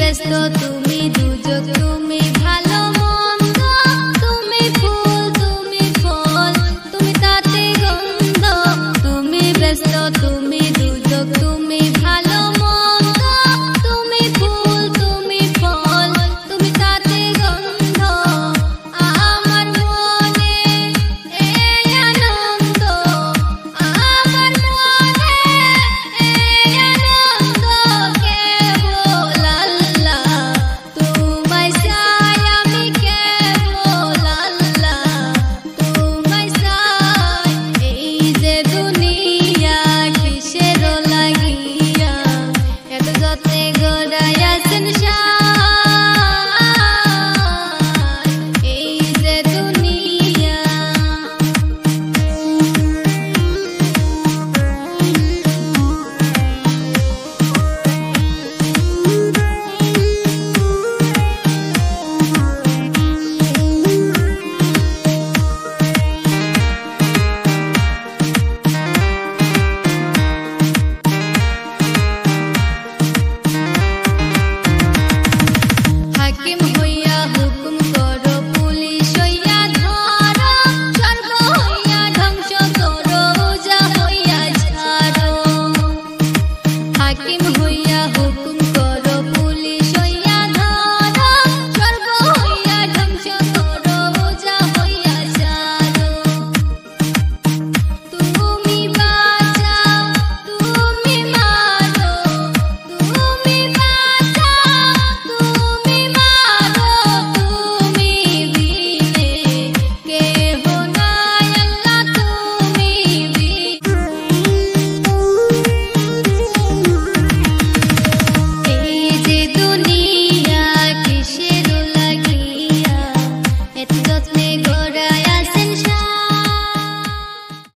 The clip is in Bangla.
ব্যস্ত তুমি দুযোগ তুমি ভালো মন্দ তুমি ফুল তুমি ফল তুমি তাতে গন্ধ তুমি ব্যস্ত তুমি দুযোগ তুমি ভালো মন্দ তুমি ফুল তুমি ফল তুমি তাতে গন্ধ আমার মনে এই আনন্দ আমার মনে এই আনন্দ কেবল আল্লাহ তোমায় চাই আমি কেবল আল্লাহ তোমায় চাই এই যে দুনিয়া কিসের লাগিয়া এত যত্নে গড়াইয়াছেন এই যে দুনিয়া হাকিম